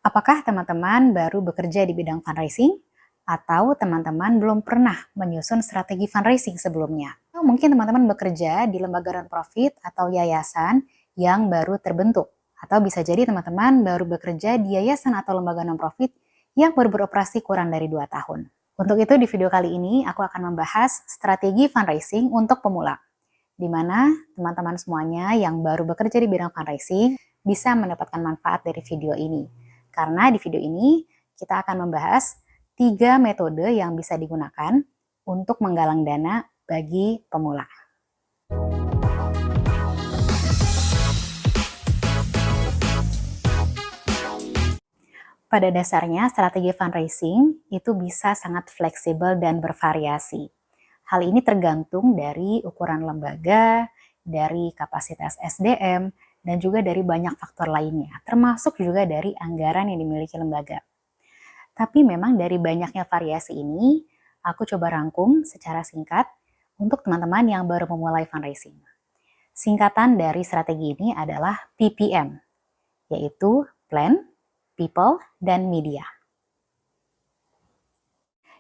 Apakah teman-teman baru bekerja di bidang fundraising? Atau teman-teman belum pernah menyusun strategi fundraising sebelumnya? Atau mungkin teman-teman bekerja di lembaga non-profit atau yayasan yang baru terbentuk. Atau bisa jadi teman-teman baru bekerja di yayasan atau lembaga non-profit yang baru beroperasi kurang dari 2 tahun. Untuk itu di video kali ini aku akan membahas strategi fundraising untuk pemula, di mana teman-teman semuanya yang baru bekerja di bidang fundraising bisa mendapatkan manfaat dari video ini. Karena di video ini kita akan membahas 3 metode yang bisa digunakan untuk menggalang dana bagi pemula. Pada dasarnya, strategi fundraising itu bisa sangat fleksibel dan bervariasi. Hal ini tergantung dari ukuran lembaga, dari kapasitas SDM, dan juga dari banyak faktor lainnya, termasuk juga dari anggaran yang dimiliki lembaga. Tapi memang dari banyaknya variasi ini, aku coba rangkum secara singkat untuk teman-teman yang baru memulai fundraising. Singkatan dari strategi ini adalah PPM, yaitu Plan, People, dan Media.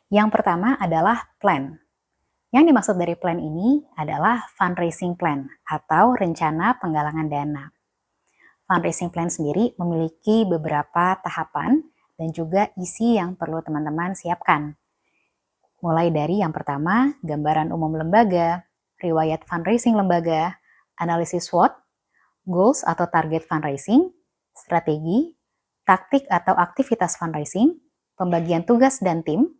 Yang pertama adalah plan. Yang dimaksud dari plan ini adalah fundraising plan atau rencana penggalangan dana. Fundraising plan sendiri memiliki beberapa tahapan dan juga isi yang perlu teman-teman siapkan. Mulai dari yang pertama, gambaran umum lembaga, riwayat fundraising lembaga, analisis SWOT, goals atau target fundraising, strategi, taktik atau aktivitas fundraising, pembagian tugas dan tim,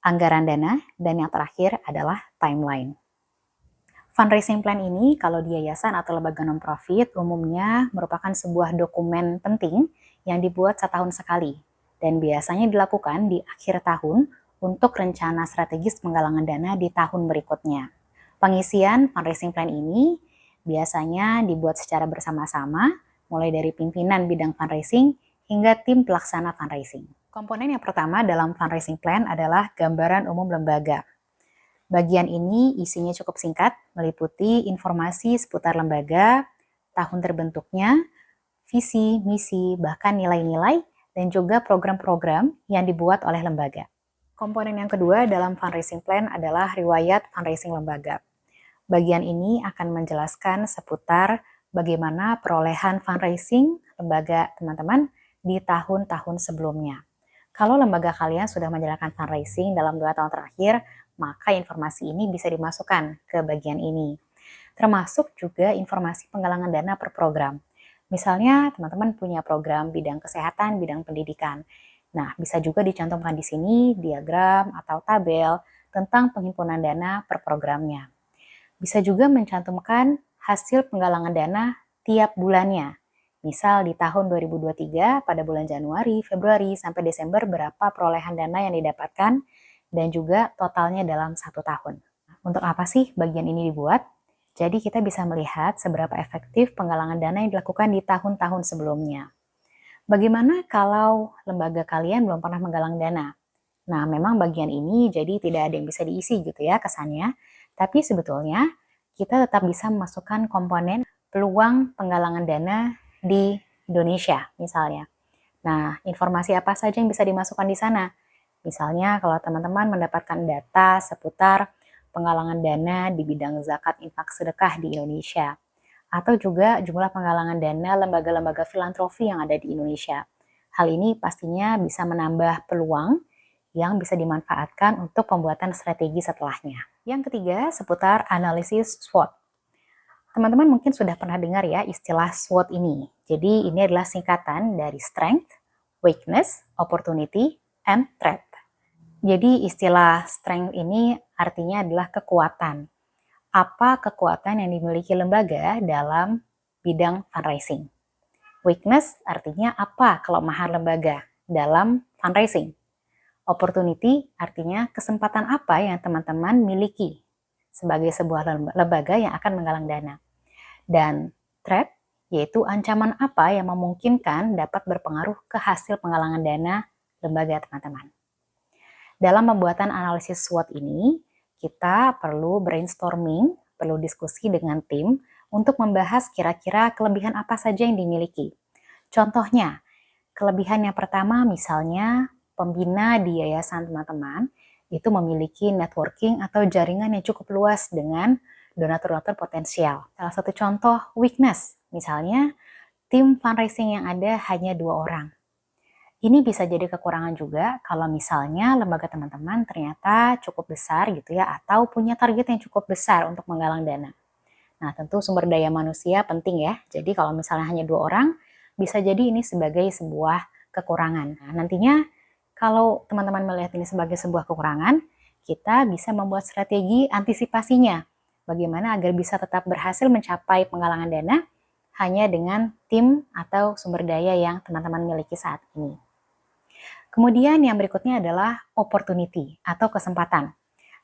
anggaran dana, dan yang terakhir adalah timeline. Fundraising plan ini kalau di yayasan atau lembaga non-profit umumnya merupakan sebuah dokumen penting yang dibuat setahun sekali dan biasanya dilakukan di akhir tahun untuk rencana strategis penggalangan dana di tahun berikutnya. Pengisian fundraising plan ini biasanya dibuat secara bersama-sama, mulai dari pimpinan bidang fundraising hingga tim pelaksana fundraising. Komponen yang pertama dalam fundraising plan adalah gambaran umum lembaga. Bagian ini isinya cukup singkat, meliputi informasi seputar lembaga, tahun terbentuknya, visi, misi, bahkan nilai-nilai, dan juga program-program yang dibuat oleh lembaga. Komponen yang kedua dalam fundraising plan adalah riwayat fundraising lembaga. Bagian ini akan menjelaskan seputar bagaimana perolehan fundraising lembaga teman-teman di tahun-tahun sebelumnya. Kalau lembaga kalian sudah menjalankan fundraising dalam 2 tahun terakhir, maka informasi ini bisa dimasukkan ke bagian ini. Termasuk juga informasi penggalangan dana per program. Misalnya teman-teman punya program bidang kesehatan, bidang pendidikan. Nah, bisa juga dicantumkan di sini diagram atau tabel tentang penghimpunan dana per programnya. Bisa juga mencantumkan hasil penggalangan dana tiap bulannya. Misal di tahun 2023 pada bulan Januari, Februari, sampai Desember berapa perolehan dana yang didapatkan dan juga totalnya dalam 1 tahun. Untuk apa sih bagian ini dibuat? Jadi kita bisa melihat seberapa efektif penggalangan dana yang dilakukan di tahun-tahun sebelumnya. Bagaimana kalau lembaga kalian belum pernah menggalang dana? Nah, memang bagian ini jadi tidak ada yang bisa diisi gitu ya kesannya. Tapi sebetulnya kita tetap bisa memasukkan komponen peluang penggalangan dana di Indonesia misalnya. Nah, informasi apa saja yang bisa dimasukkan di sana? Misalnya kalau teman-teman mendapatkan data seputar penggalangan dana di bidang zakat infak sedekah di Indonesia, atau juga jumlah penggalangan dana lembaga-lembaga filantropi yang ada di Indonesia. Hal ini pastinya bisa menambah peluang yang bisa dimanfaatkan untuk pembuatan strategi setelahnya. Yang ketiga, seputar analisis SWOT. Teman-teman mungkin sudah pernah dengar ya istilah SWOT ini. Jadi ini adalah singkatan dari Strength, Weakness, Opportunity, and Threat. Jadi istilah strength ini artinya adalah kekuatan. Apa kekuatan yang dimiliki lembaga dalam bidang fundraising? Weakness artinya apa kelemahan lembaga dalam fundraising? Opportunity artinya kesempatan apa yang teman-teman miliki sebagai sebuah lembaga yang akan menggalang dana. Dan threat yaitu ancaman apa yang memungkinkan dapat berpengaruh ke hasil penggalangan dana lembaga teman-teman. Dalam pembuatan analisis SWOT ini, kita perlu brainstorming, perlu diskusi dengan tim untuk membahas kira-kira kelebihan apa saja yang dimiliki. Contohnya, Kelebihan yang pertama misalnya pembina di yayasan teman-teman itu memiliki networking atau jaringan yang cukup luas dengan donatur-donatur potensial. Salah satu contoh weakness, misalnya tim fundraising yang ada hanya 2 orang. Ini bisa jadi kekurangan juga kalau misalnya lembaga teman-teman ternyata cukup besar gitu ya, atau punya target yang cukup besar untuk menggalang dana. Nah, tentu sumber daya manusia penting ya. Jadi kalau misalnya hanya 2 orang, bisa jadi ini sebagai sebuah kekurangan. Nah, nantinya kalau teman-teman melihat ini sebagai sebuah kekurangan, kita bisa membuat strategi antisipasinya. Bagaimana agar bisa tetap berhasil mencapai penggalangan dana hanya dengan tim atau sumber daya yang teman-teman miliki saat ini. Kemudian yang berikutnya adalah opportunity atau kesempatan.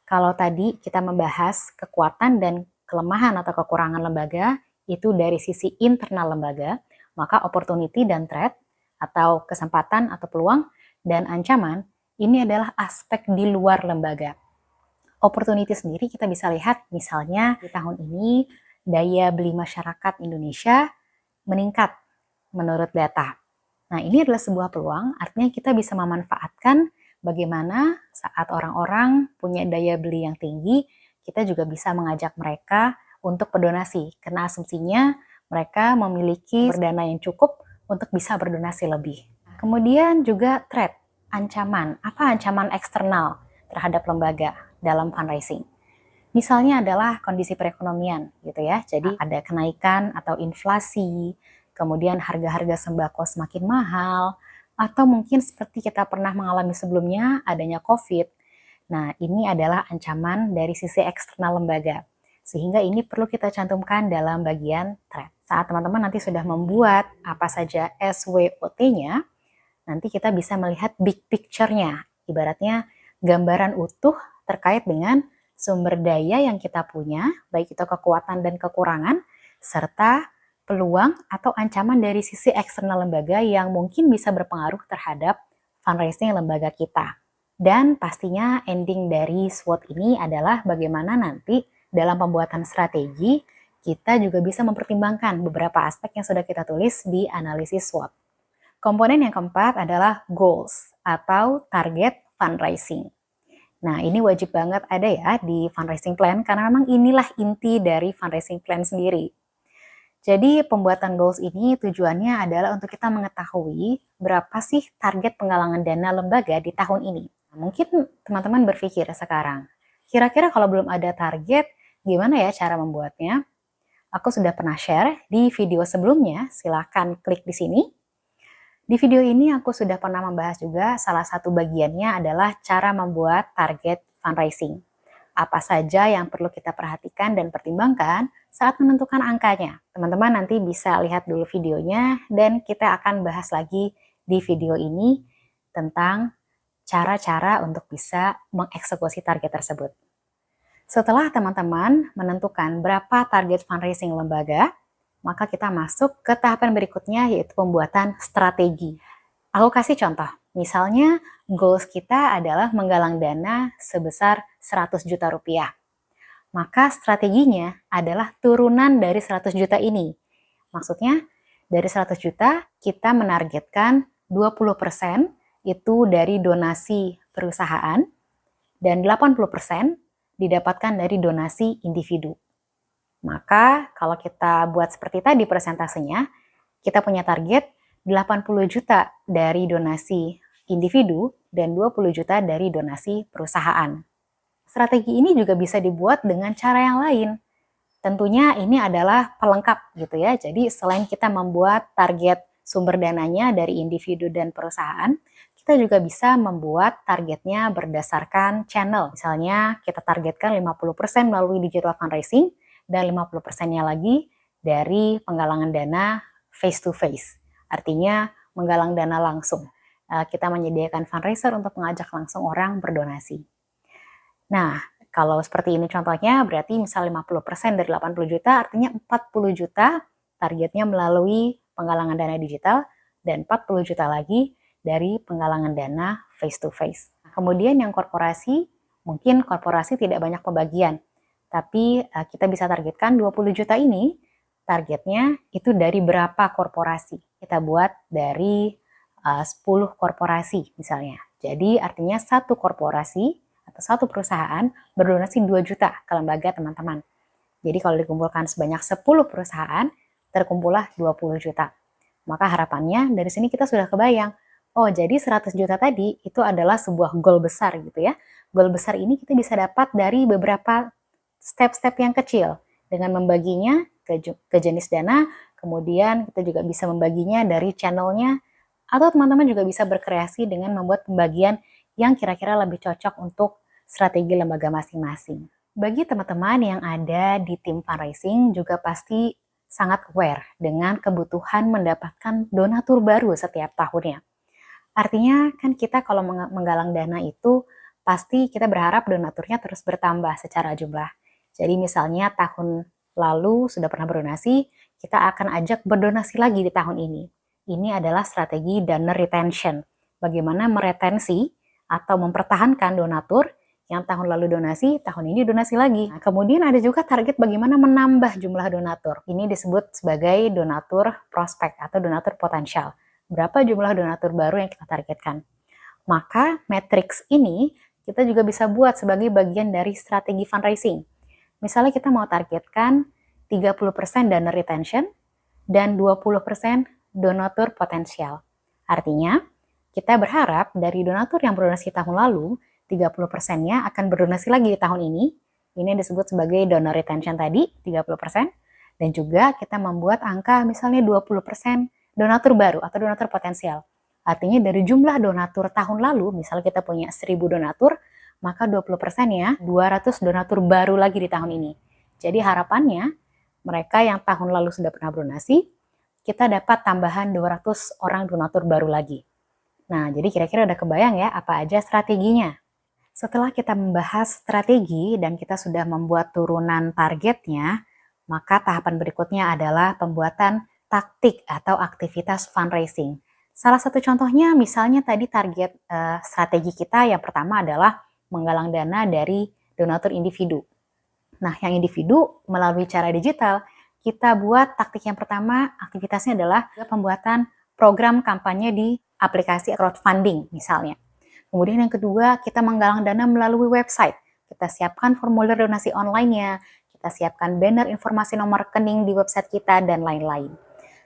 Kalau tadi kita membahas kekuatan dan kelemahan atau kekurangan lembaga itu dari sisi internal lembaga, maka opportunity dan threat atau kesempatan atau peluang dan ancaman ini adalah aspek di luar lembaga. Opportunity sendiri kita bisa lihat misalnya di tahun ini daya beli masyarakat Indonesia meningkat menurut data. Nah, ini adalah sebuah peluang, artinya kita bisa memanfaatkan bagaimana saat orang-orang punya daya beli yang tinggi, kita juga bisa mengajak mereka untuk berdonasi. Karena asumsinya mereka memiliki dana yang cukup untuk bisa berdonasi lebih. Kemudian juga threat, ancaman. Apa ancaman eksternal terhadap lembaga dalam fundraising? Misalnya adalah kondisi perekonomian gitu ya. Jadi ada kenaikan atau inflasi, kemudian harga-harga sembako semakin mahal, atau mungkin seperti kita pernah mengalami sebelumnya adanya COVID. Nah, ini adalah ancaman dari sisi eksternal lembaga. Sehingga ini perlu kita cantumkan dalam bagian threat. Saat teman-teman nanti sudah membuat apa saja SWOT-nya, nanti kita bisa melihat big picture-nya. Ibaratnya gambaran utuh terkait dengan sumber daya yang kita punya, baik itu kekuatan dan kekurangan, serta peluang atau ancaman dari sisi eksternal lembaga yang mungkin bisa berpengaruh terhadap fundraising lembaga kita. Dan pastinya ending dari SWOT ini adalah bagaimana nanti dalam pembuatan strategi kita juga bisa mempertimbangkan beberapa aspek yang sudah kita tulis di analisis SWOT. Komponen yang keempat adalah goals atau target fundraising. Nah, ini wajib banget ada ya di fundraising plan karena memang inilah inti dari fundraising plan sendiri. Jadi pembuatan goals ini tujuannya adalah untuk kita mengetahui berapa sih target penggalangan dana lembaga di tahun ini. Nah, mungkin teman-teman berpikir sekarang, kira-kira kalau belum ada target, gimana ya cara membuatnya? Aku sudah pernah share di video sebelumnya, silahkan klik di sini. Di video ini aku sudah pernah membahas juga salah satu bagiannya adalah cara membuat target fundraising. Apa saja yang perlu kita perhatikan dan pertimbangkan saat menentukan angkanya. Teman-teman nanti bisa lihat dulu videonya dan kita akan bahas lagi di video ini tentang cara-cara untuk bisa mengeksekusi target tersebut. Setelah teman-teman menentukan berapa target fundraising lembaga, maka kita masuk ke tahapan berikutnya yaitu pembuatan strategi. Aku kasih contoh, misalnya goals kita adalah menggalang dana sebesar 100 juta rupiah. Maka strateginya adalah turunan dari 100 juta ini. Maksudnya dari 100 juta kita menargetkan 20% itu dari donasi perusahaan dan 80% didapatkan dari donasi individu. Maka kalau kita buat seperti tadi persentasenya, kita punya target 80 juta dari donasi individu dan 20 juta dari donasi perusahaan. Strategi ini juga bisa dibuat dengan cara yang lain. Tentunya ini adalah pelengkap gitu ya. Jadi selain kita membuat target sumber dananya dari individu dan perusahaan, kita juga bisa membuat targetnya berdasarkan channel. Misalnya kita targetkan 50% melalui digital fundraising, dan 50%-nya lagi dari penggalangan dana face to face. Artinya menggalang dana langsung. Kita menyediakan fundraiser untuk mengajak langsung orang berdonasi. Nah, kalau seperti ini contohnya berarti misal 50% dari 80 juta artinya 40 juta targetnya melalui penggalangan dana digital dan 40 juta lagi dari penggalangan dana face to face. Kemudian yang korporasi, mungkin korporasi tidak banyak pembagian. Tapi kita bisa targetkan 20 juta ini, targetnya itu dari berapa korporasi. Kita buat dari 10 korporasi misalnya. Jadi artinya satu korporasi atau satu perusahaan berdonasi 2 juta ke lembaga teman-teman. Jadi kalau dikumpulkan sebanyak 10 perusahaan, terkumpullah 20 juta. Maka harapannya dari sini kita sudah kebayang, oh jadi 100 juta tadi itu adalah sebuah goal besar gitu ya. Goal besar ini kita bisa dapat dari beberapa step-step yang kecil dengan membaginya ke jenis dana, kemudian kita juga bisa membaginya dari channelnya, atau teman-teman juga bisa berkreasi dengan membuat pembagian yang kira-kira lebih cocok untuk strategi lembaga masing-masing. Bagi teman-teman yang ada di tim fundraising juga pasti sangat aware dengan kebutuhan mendapatkan donatur baru setiap tahunnya. Artinya kan kita kalau menggalang dana itu pasti kita berharap donaturnya terus bertambah secara jumlah. Jadi misalnya tahun lalu sudah pernah berdonasi, kita akan ajak berdonasi lagi di tahun ini. Ini adalah strategi donor retention. Bagaimana meretensi atau mempertahankan donatur yang tahun lalu donasi, tahun ini donasi lagi. Nah, kemudian ada juga target bagaimana menambah jumlah donatur. Ini disebut sebagai donatur prospek atau donatur potensial. Berapa jumlah donatur baru yang kita targetkan. Maka matriks ini kita juga bisa buat sebagai bagian dari strategi fundraising. Misalnya kita mau targetkan 30% donor retention dan 20% donatur potensial. Artinya, kita berharap dari donatur yang berdonasi tahun lalu, 30%-nya akan berdonasi lagi di tahun ini. Ini disebut sebagai donor retention tadi, 30%. Dan juga kita membuat angka misalnya 20% donatur baru atau donatur potensial. Artinya dari jumlah donatur tahun lalu, misalnya kita punya 1000 donatur, maka 20%-nya 200 donatur baru lagi di tahun ini. Jadi harapannya, mereka yang tahun lalu sudah pernah berdonasi, kita dapat tambahan 200 orang donatur baru lagi. Nah, jadi kira-kira udah kebayang ya apa aja strateginya. Setelah kita membahas strategi dan kita sudah membuat turunan targetnya, maka tahapan berikutnya adalah pembuatan taktik atau aktivitas fundraising. Salah satu contohnya misalnya tadi target strategi kita yang pertama adalah menggalang dana dari donatur individu. Nah, yang individu melalui cara digital, kita buat taktik yang pertama, aktivitasnya adalah pembuatan program kampanye di aplikasi crowdfunding misalnya. Kemudian yang kedua, kita menggalang dana melalui website. Kita siapkan formulir donasi online-nya, kita siapkan banner informasi nomor rekening di website kita, dan lain-lain.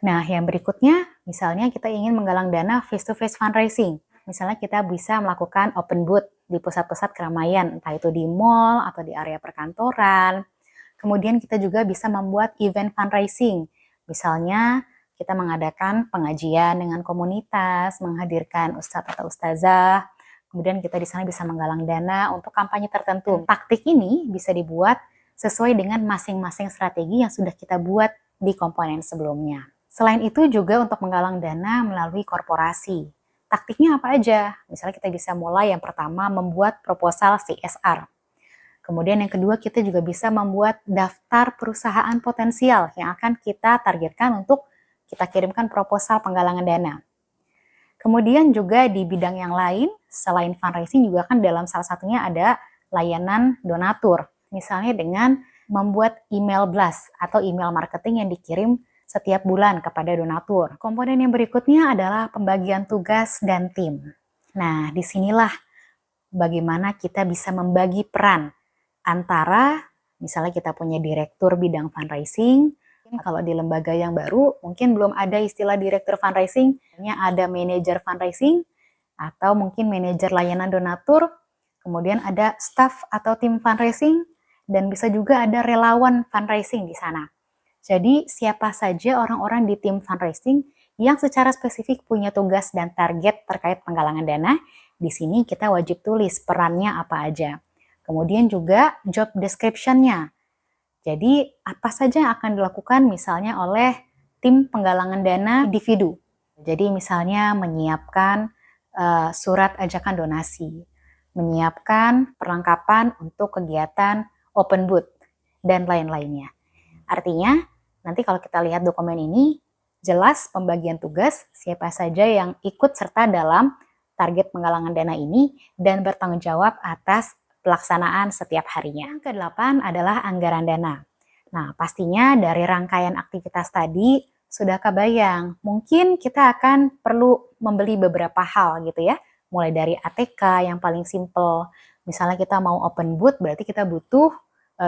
Nah, yang berikutnya, misalnya kita ingin menggalang dana face-to-face fundraising. Misalnya kita bisa melakukan open booth di pusat-pusat keramaian, entah itu di mall atau di area perkantoran. Kemudian kita juga bisa membuat event fundraising. Misalnya kita mengadakan pengajian dengan komunitas, menghadirkan ustadz atau ustazah. Kemudian kita di sana bisa menggalang dana untuk kampanye tertentu. Taktik ini bisa dibuat sesuai dengan masing-masing strategi yang sudah kita buat di komponen sebelumnya. Selain itu juga untuk menggalang dana melalui korporasi. Taktiknya apa aja? Misalnya kita bisa mulai yang pertama membuat proposal CSR. Kemudian yang kedua kita juga bisa membuat daftar perusahaan potensial yang akan kita targetkan untuk kita kirimkan proposal penggalangan dana. Kemudian juga di bidang yang lain, selain fundraising juga kan dalam salah satunya ada layanan donatur. Misalnya dengan membuat email blast atau email marketing yang dikirim setiap bulan kepada donatur. Komponen yang berikutnya adalah pembagian tugas dan tim. Nah, disinilah bagaimana kita bisa membagi peran antara misalnya kita punya direktur bidang fundraising. Kalau di lembaga yang baru, mungkin belum ada istilah direktur fundraising, hanya ada manajer fundraising, atau mungkin manajer layanan donatur, kemudian ada staff atau tim fundraising, dan bisa juga ada relawan fundraising di sana. Jadi siapa saja orang-orang di tim fundraising yang secara spesifik punya tugas dan target terkait penggalangan dana, di sini kita wajib tulis perannya apa aja. Kemudian juga job description-nya. Jadi apa saja yang akan dilakukan misalnya oleh tim penggalangan dana individu. Jadi misalnya menyiapkan surat ajakan donasi, menyiapkan perlengkapan untuk kegiatan open booth, dan lain-lainnya. Artinya nanti kalau kita lihat dokumen ini, jelas pembagian tugas siapa saja yang ikut serta dalam target penggalangan dana ini dan bertanggung jawab atas pelaksanaan setiap harinya. Yang ke-8 adalah anggaran dana. Nah, pastinya dari rangkaian aktivitas tadi sudah kebayang, mungkin kita akan perlu membeli beberapa hal gitu ya, mulai dari ATK yang paling simple. Misalnya kita mau open booth, berarti kita butuh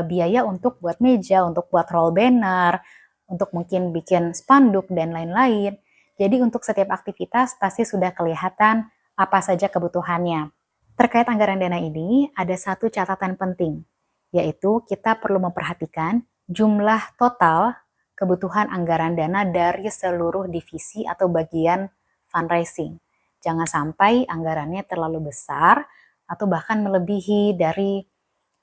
biaya untuk buat meja, untuk buat roll banner, untuk mungkin bikin spanduk dan lain-lain. Jadi untuk setiap aktivitas pasti sudah kelihatan apa saja kebutuhannya. Terkait anggaran dana ini, ada satu catatan penting, yaitu kita perlu memperhatikan jumlah total kebutuhan anggaran dana dari seluruh divisi atau bagian fundraising. Jangan sampai anggarannya terlalu besar atau bahkan melebihi dari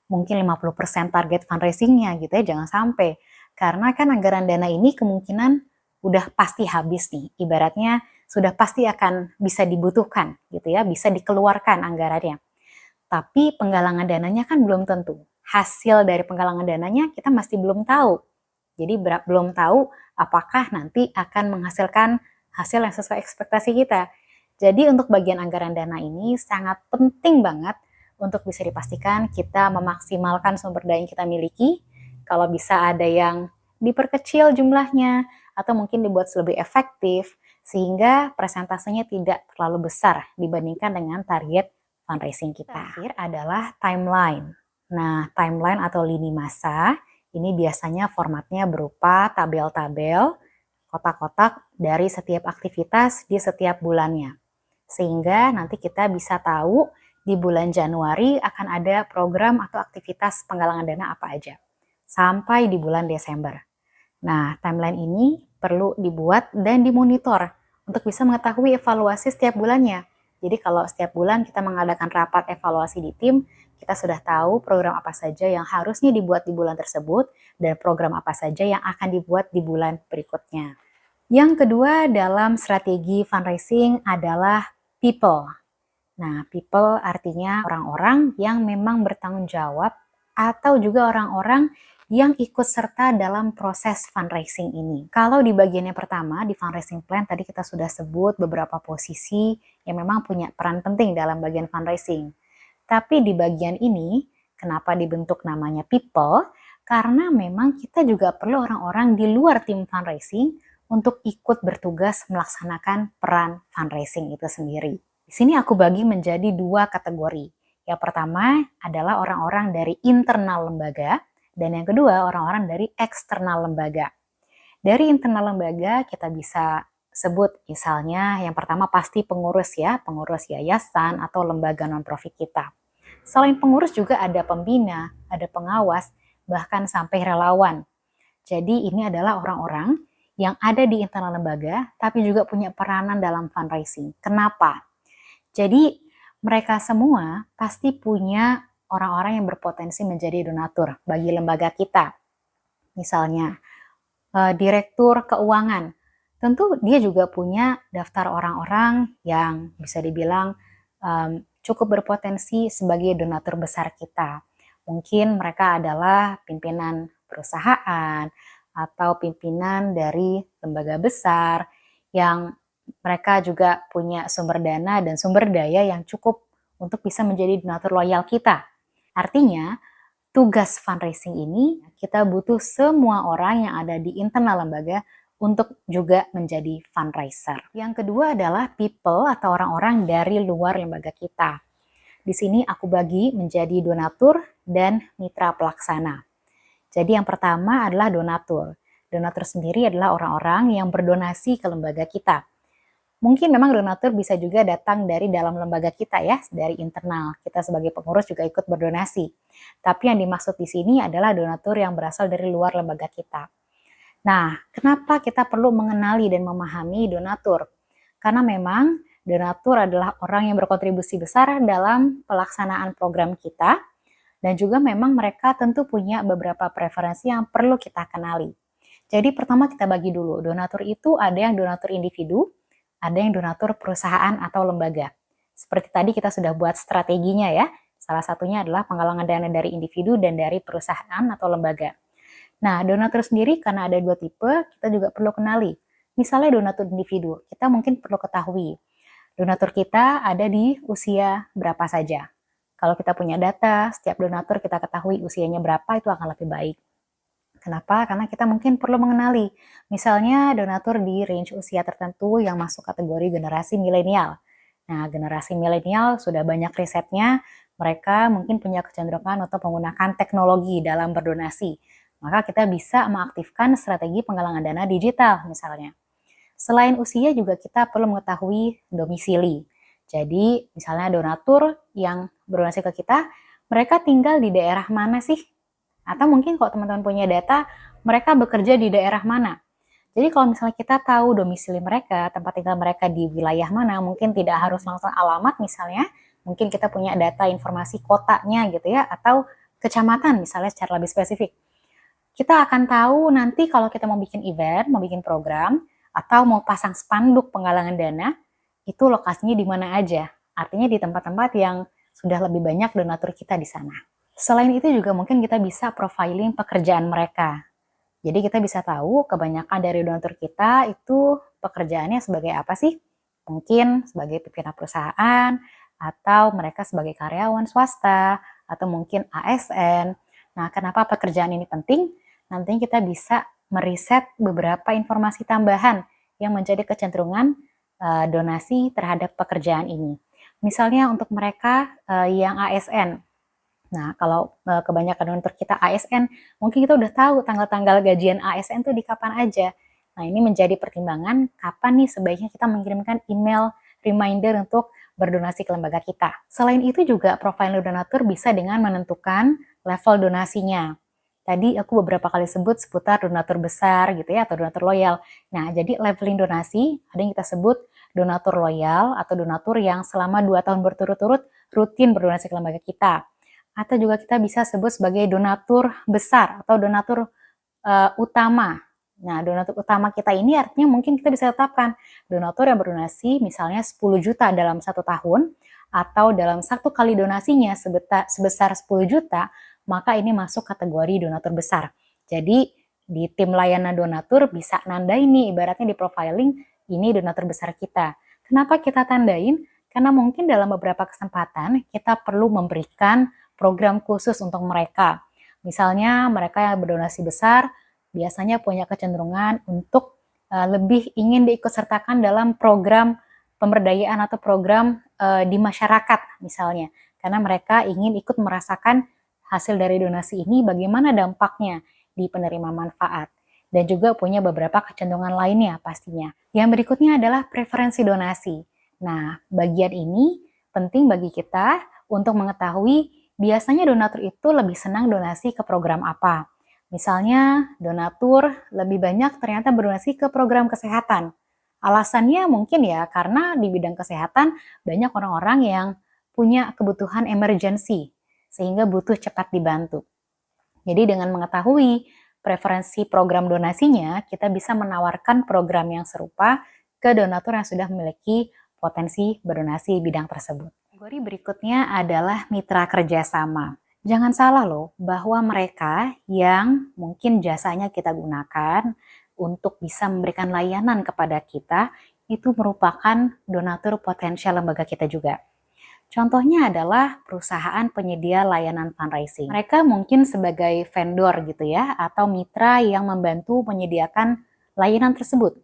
mungkin 50% target fundraisingnya gitu ya, jangan sampai. Karena kan anggaran dana ini kemungkinan udah pasti habis nih, ibaratnya sudah pasti akan bisa dibutuhkan gitu ya, bisa dikeluarkan anggarannya. Tapi penggalangan dananya kan belum tentu. Hasil dari penggalangan dananya kita masih belum tahu. Jadi belum tahu apakah nanti akan menghasilkan hasil yang sesuai ekspektasi kita. Jadi untuk bagian anggaran dana ini sangat penting banget untuk bisa dipastikan kita memaksimalkan sumber daya yang kita miliki. Kalau bisa ada yang diperkecil jumlahnya atau mungkin dibuat lebih efektif sehingga presentasenya tidak terlalu besar dibandingkan dengan target fundraising kita. Terakhir adalah timeline. Nah, timeline atau lini masa ini biasanya formatnya berupa tabel-tabel, kotak-kotak dari setiap aktivitas di setiap bulannya. Sehingga nanti kita bisa tahu di bulan Januari akan ada program atau aktivitas penggalangan dana apa aja. Sampai di bulan Desember. Nah, timeline ini perlu dibuat dan dimonitor untuk bisa mengetahui evaluasi setiap bulannya. Jadi kalau setiap bulan kita mengadakan rapat evaluasi di tim, kita sudah tahu program apa saja yang harusnya dibuat di bulan tersebut dan program apa saja yang akan dibuat di bulan berikutnya. Yang kedua dalam strategi fundraising adalah people. Nah, people artinya orang-orang yang memang bertanggung jawab atau juga orang-orang yang ikut serta dalam proses fundraising ini. Kalau di bagian yang pertama, di fundraising plan, tadi kita sudah sebut beberapa posisi yang memang punya peran penting dalam bagian fundraising. Tapi di bagian ini, kenapa dibentuk namanya people? Karena memang kita juga perlu orang-orang di luar tim fundraising untuk ikut bertugas melaksanakan peran fundraising itu sendiri. Di sini aku bagi menjadi dua kategori. Yang pertama adalah orang-orang dari internal lembaga, dan yang kedua orang-orang dari eksternal lembaga. Dari internal lembaga kita bisa sebut misalnya yang pertama pasti pengurus ya, pengurus yayasan atau lembaga non-profit kita. Selain pengurus juga ada pembina, ada pengawas, bahkan sampai relawan. Jadi ini adalah orang-orang yang ada di internal lembaga tapi juga punya peranan dalam fundraising. Kenapa? Jadi mereka semua pasti punya orang-orang yang berpotensi menjadi donatur bagi lembaga kita. Misalnya, direktur keuangan. Tentu dia juga punya daftar orang-orang yang bisa dibilang cukup berpotensi sebagai donatur besar kita. Mungkin mereka adalah pimpinan perusahaan atau pimpinan dari lembaga besar yang mereka juga punya sumber dana dan sumber daya yang cukup untuk bisa menjadi donatur loyal kita. Artinya, tugas fundraising ini kita butuh semua orang yang ada di internal lembaga untuk juga menjadi fundraiser. Yang kedua adalah people atau orang-orang dari luar lembaga kita. Di sini aku bagi menjadi donatur dan mitra pelaksana. Jadi yang pertama adalah donatur. Donatur sendiri adalah orang-orang yang berdonasi ke lembaga kita. Mungkin memang donatur bisa juga datang dari dalam lembaga kita ya, dari internal. Kita sebagai pengurus juga ikut berdonasi. Tapi yang dimaksud di sini adalah donatur yang berasal dari luar lembaga kita. Nah, kenapa kita perlu mengenali dan memahami donatur? Karena memang donatur adalah orang yang berkontribusi besar dalam pelaksanaan program kita dan juga memang mereka tentu punya beberapa preferensi yang perlu kita kenali. Jadi pertama kita bagi dulu, donatur itu ada yang donatur individu, ada yang donatur perusahaan atau lembaga. Seperti tadi kita sudah buat strateginya ya. Salah satunya adalah penggalangan dana dari individu dan dari perusahaan atau lembaga. Nah, donatur sendiri karena ada dua tipe, kita juga perlu kenali. Misalnya donatur individu, kita mungkin perlu ketahui donatur kita ada di usia berapa saja. Kalau kita punya data, setiap donatur kita ketahui usianya berapa, itu akan lebih baik. Kenapa? Karena kita mungkin perlu mengenali, misalnya donatur di range usia tertentu yang masuk kategori generasi milenial. Nah, generasi milenial sudah banyak risetnya, mereka mungkin punya kecenderungan untuk menggunakan teknologi dalam berdonasi. Maka kita bisa mengaktifkan strategi penggalangan dana digital misalnya. Selain usia juga kita perlu mengetahui domisili. Jadi, misalnya donatur yang berdonasi ke kita, mereka tinggal di daerah mana sih? Atau mungkin kalau teman-teman punya data, mereka bekerja di daerah mana. Jadi kalau misalnya kita tahu domisili mereka, tempat tinggal mereka di wilayah mana, mungkin tidak harus langsung alamat misalnya, mungkin kita punya data informasi kotanya gitu ya, atau kecamatan misalnya secara lebih spesifik. Kita akan tahu nanti kalau kita mau bikin event, mau bikin program, atau mau pasang spanduk penggalangan dana, itu lokasinya di mana aja. Artinya di tempat-tempat yang sudah lebih banyak donatur kita di sana. Selain itu juga mungkin kita bisa profiling pekerjaan mereka. Jadi kita bisa tahu kebanyakan dari donatur kita itu pekerjaannya sebagai apa sih? Mungkin sebagai pimpinan perusahaan, atau mereka sebagai karyawan swasta, atau mungkin ASN. Nah, kenapa pekerjaan ini penting? Nantinya kita bisa meriset beberapa informasi tambahan yang menjadi kecenderungan donasi terhadap pekerjaan ini. Misalnya untuk mereka yang ASN. Nah, kalau kebanyakan donatur kita ASN, mungkin kita udah tahu tanggal-tanggal gajian ASN tuh di kapan aja. Nah, ini menjadi pertimbangan kapan nih sebaiknya kita mengirimkan email reminder untuk berdonasi ke lembaga kita. Selain itu juga profil donatur bisa dengan menentukan level donasinya. Tadi aku beberapa kali sebut seputar donatur besar gitu ya, atau donatur loyal. Nah, jadi leveling donasi, ada yang kita sebut donatur loyal atau donatur yang selama 2 tahun berturut-turut rutin berdonasi ke lembaga kita. Atau juga kita bisa sebut sebagai donatur besar atau donatur utama. Nah, donatur utama kita ini artinya mungkin kita bisa tetapkan donatur yang berdonasi misalnya 10 juta dalam 1 tahun, atau dalam 1 kali donasinya sebesar 10 juta, maka ini masuk kategori donatur besar. Jadi di tim layanan donatur bisa nandain nih, ibaratnya di profiling, ini donatur besar kita. Kenapa kita tandain? Karena mungkin dalam beberapa kesempatan kita perlu memberikan program khusus untuk mereka. Misalnya mereka yang berdonasi besar biasanya punya kecenderungan untuk lebih ingin diikutsertakan dalam program pemberdayaan atau program di masyarakat misalnya. Karena mereka ingin ikut merasakan hasil dari donasi ini bagaimana dampaknya di penerima manfaat. Dan juga punya beberapa kecenderungan lainnya pastinya. Yang berikutnya adalah preferensi donasi. Nah, bagian ini penting bagi kita untuk mengetahui biasanya donatur itu lebih senang donasi ke program apa. Misalnya, donatur lebih banyak ternyata berdonasi ke program kesehatan. Alasannya mungkin ya karena di bidang kesehatan banyak orang-orang yang punya kebutuhan emergency sehingga butuh cepat dibantu. Jadi dengan mengetahui preferensi program donasinya, kita bisa menawarkan program yang serupa ke donatur yang sudah memiliki potensi berdonasi bidang tersebut. Kategori berikutnya adalah mitra kerjasama. Jangan salah loh, bahwa mereka yang mungkin jasanya kita gunakan untuk bisa memberikan layanan kepada kita, itu merupakan donatur potensial lembaga kita juga. Contohnya adalah perusahaan penyedia layanan fundraising. Mereka mungkin sebagai vendor gitu ya, atau mitra yang membantu menyediakan layanan tersebut.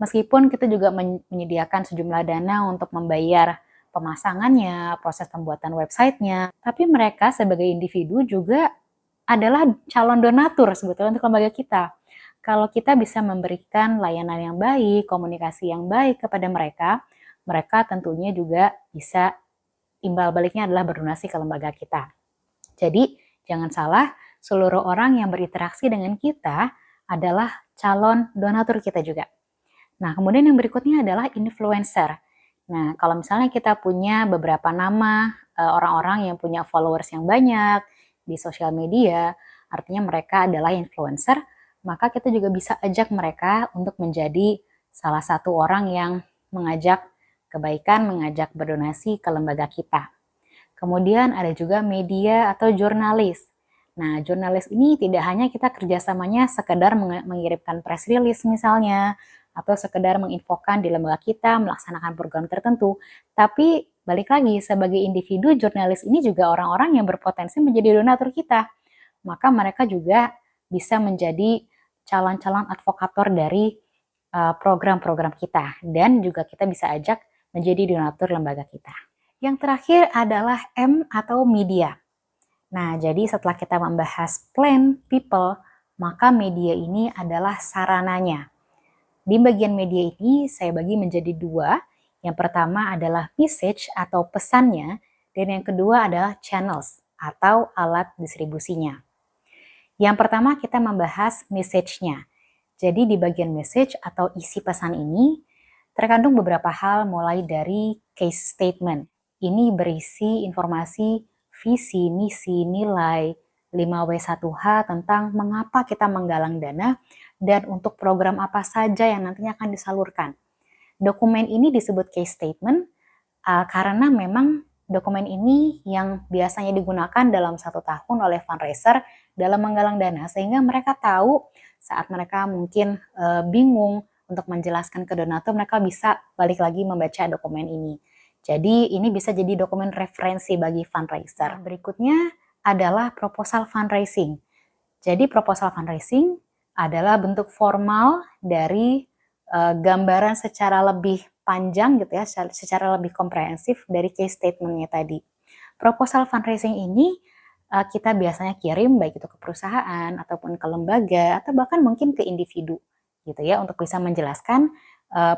Meskipun kita juga menyediakan sejumlah dana untuk membayar pemasangannya, proses pembuatan websitenya, tapi mereka sebagai individu juga adalah calon donatur sebetulnya untuk lembaga kita. Kalau kita bisa memberikan layanan yang baik, komunikasi yang baik kepada mereka, mereka tentunya juga bisa imbal baliknya adalah berdonasi ke lembaga kita. Jadi, jangan salah, seluruh orang yang berinteraksi dengan kita adalah calon donatur kita juga. Nah, kemudian yang berikutnya adalah influencer. Nah, kalau misalnya kita punya beberapa nama orang-orang yang punya followers yang banyak di sosial media, artinya mereka adalah influencer, maka kita juga bisa ajak mereka untuk menjadi salah satu orang yang mengajak kebaikan, mengajak berdonasi ke lembaga kita. Kemudian ada juga media atau jurnalis. Nah, jurnalis ini tidak hanya kita kerjasamanya sekedar mengirimkan press release misalnya, atau sekedar menginfokan di lembaga kita melaksanakan program tertentu, tapi balik lagi sebagai individu jurnalis ini juga orang-orang yang berpotensi menjadi donatur kita. Maka mereka juga bisa menjadi calon-calon advokator dari program-program kita, dan juga kita bisa ajak menjadi donatur lembaga kita. Yang terakhir adalah M atau media. Nah, jadi setelah kita membahas plan, people, maka media ini adalah sarananya. Di bagian media ini saya bagi menjadi dua. Yang pertama adalah message atau pesannya, dan yang kedua adalah channels atau alat distribusinya. Yang pertama kita membahas message-nya. Jadi di bagian message atau isi pesan ini terkandung beberapa hal mulai dari case statement. Ini berisi informasi visi, misi, nilai, 5W1H tentang mengapa kita menggalang dana dan untuk program apa saja yang nantinya akan disalurkan. Dokumen ini disebut case statement karena memang dokumen ini yang biasanya digunakan dalam 1 tahun oleh fundraiser dalam menggalang dana, sehingga mereka tahu saat mereka mungkin bingung untuk menjelaskan ke donatur, mereka bisa balik lagi membaca dokumen ini. Jadi ini bisa jadi dokumen referensi bagi fundraiser. Berikutnya adalah proposal fundraising. Jadi proposal fundraising adalah bentuk formal dari gambaran secara lebih panjang gitu ya, secara lebih komprehensif dari case statement-nya tadi. Proposal fundraising ini kita biasanya kirim baik itu ke perusahaan ataupun ke lembaga atau bahkan mungkin ke individu gitu ya, untuk bisa menjelaskan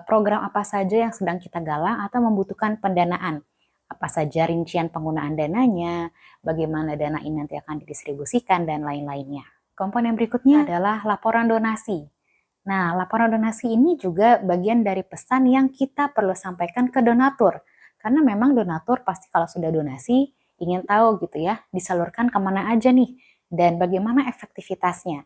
program apa saja yang sedang kita galang atau membutuhkan pendanaan. Apa saja rincian penggunaan dananya, bagaimana dana ini nanti akan didistribusikan, dan lain-lainnya. Komponen berikutnya adalah laporan donasi. Nah, laporan donasi ini juga bagian dari pesan yang kita perlu sampaikan ke donatur. Karena memang donatur pasti kalau sudah donasi, ingin tahu gitu ya, disalurkan kemana aja nih, dan bagaimana efektivitasnya.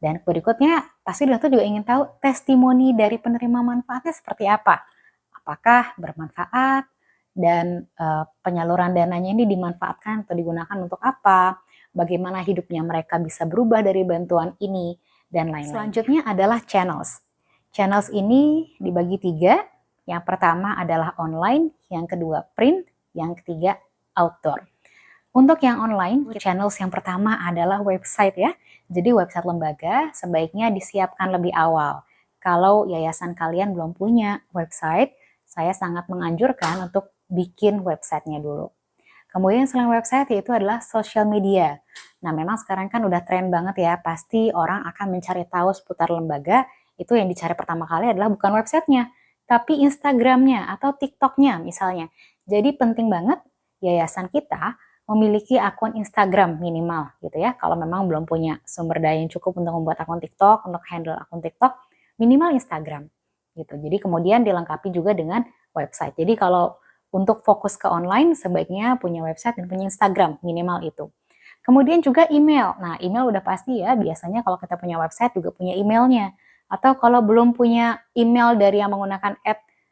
Dan berikutnya, pasti donatur juga ingin tahu testimoni dari penerima manfaatnya seperti apa. Apakah bermanfaat, dan penyaluran dananya ini dimanfaatkan atau digunakan untuk apa, bagaimana hidupnya mereka bisa berubah dari bantuan ini, dan lain-lain. Selanjutnya adalah channels. Channels ini dibagi 3. Yang pertama adalah online, yang kedua print, yang ketiga outdoor. Untuk yang online, channels yang pertama adalah website ya. Jadi website lembaga sebaiknya disiapkan lebih awal. Kalau yayasan kalian belum punya website, saya sangat menganjurkan untuk bikin websitenya dulu. Kemudian selain website yaitu adalah social media. Nah memang sekarang kan udah tren banget ya, pasti orang akan mencari tahu seputar lembaga, itu yang dicari pertama kali adalah bukan websitenya, tapi Instagramnya atau TikToknya misalnya. Jadi penting banget yayasan kita memiliki akun Instagram minimal gitu ya. Kalau memang belum punya sumber daya yang cukup untuk membuat akun TikTok, untuk handle akun TikTok, minimal Instagram gitu. Jadi kemudian dilengkapi juga dengan website. Jadi kalau untuk fokus ke online sebaiknya punya website dan punya Instagram minimal itu. Kemudian juga email. Nah email udah pasti ya, biasanya kalau kita punya website juga punya emailnya. Atau kalau belum punya email dari yang menggunakan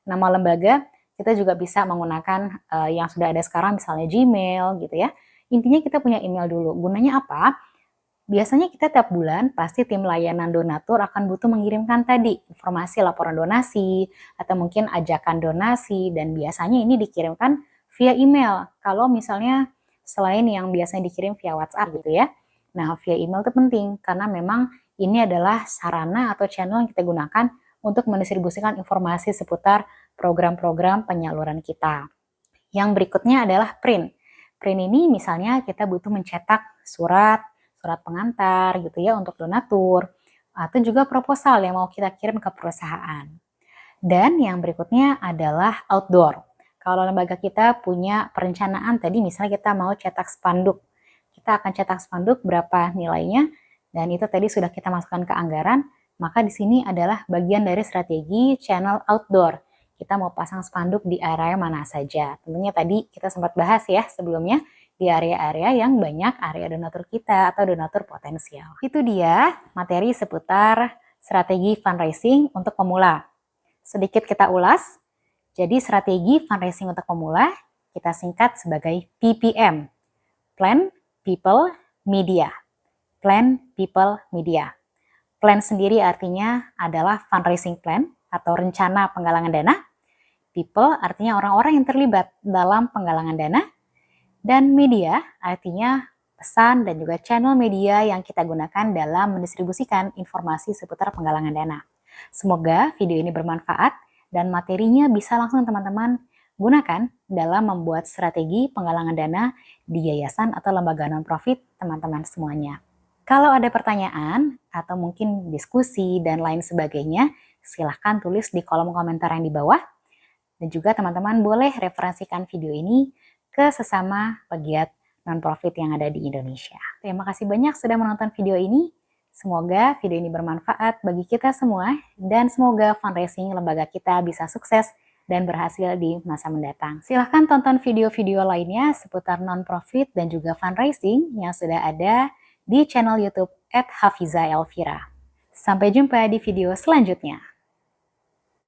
nama lembaga, kita juga bisa menggunakan yang sudah ada sekarang misalnya Gmail gitu ya. Intinya kita punya email dulu. Gunanya apa? Biasanya kita tiap bulan pasti tim layanan donatur akan butuh mengirimkan tadi informasi laporan donasi atau mungkin ajakan donasi, dan biasanya ini dikirimkan via email. Kalau misalnya selain yang biasanya dikirim via WhatsApp gitu ya. Nah via email itu penting karena memang ini adalah sarana atau channel yang kita gunakan untuk mendistribusikan informasi seputar program-program penyaluran kita. Yang berikutnya adalah print. Print ini misalnya kita butuh mencetak surat pengantar gitu ya untuk donatur, atau juga proposal yang mau kita kirim ke perusahaan. Dan yang berikutnya adalah outdoor. Kalau lembaga kita punya perencanaan tadi misalnya kita mau cetak spanduk, kita akan cetak spanduk berapa nilainya, dan itu tadi sudah kita masukkan ke anggaran, maka di sini adalah bagian dari strategi channel outdoor. Kita mau pasang spanduk di area mana saja. Tentunya tadi kita sempat bahas ya sebelumnya, di area-area yang banyak area donatur kita atau donatur potensial. Itu dia materi seputar strategi fundraising untuk pemula. Sedikit kita ulas. Jadi strategi fundraising untuk pemula kita singkat sebagai PPM. Plan, People, Media. Plan, People, Media. Plan sendiri artinya adalah fundraising plan atau rencana penggalangan dana. People artinya orang-orang yang terlibat dalam penggalangan dana. Dan media artinya pesan, dan juga channel media yang kita gunakan dalam mendistribusikan informasi seputar penggalangan dana. Semoga video ini bermanfaat dan materinya bisa langsung teman-teman gunakan dalam membuat strategi penggalangan dana di yayasan atau lembaga non-profit teman-teman semuanya. Kalau ada pertanyaan atau mungkin diskusi dan lain sebagainya, silahkan tulis di kolom komentar yang di bawah. Dan juga teman-teman boleh referensikan video ini ke sesama pegiat non-profit yang ada di Indonesia. Terima kasih banyak sudah menonton video ini. Semoga video ini bermanfaat bagi kita semua dan semoga fundraising lembaga kita bisa sukses dan berhasil di masa mendatang. Silahkan tonton video-video lainnya seputar non-profit dan juga fundraising yang sudah ada di channel YouTube @hafizaelvira. Sampai jumpa di video selanjutnya.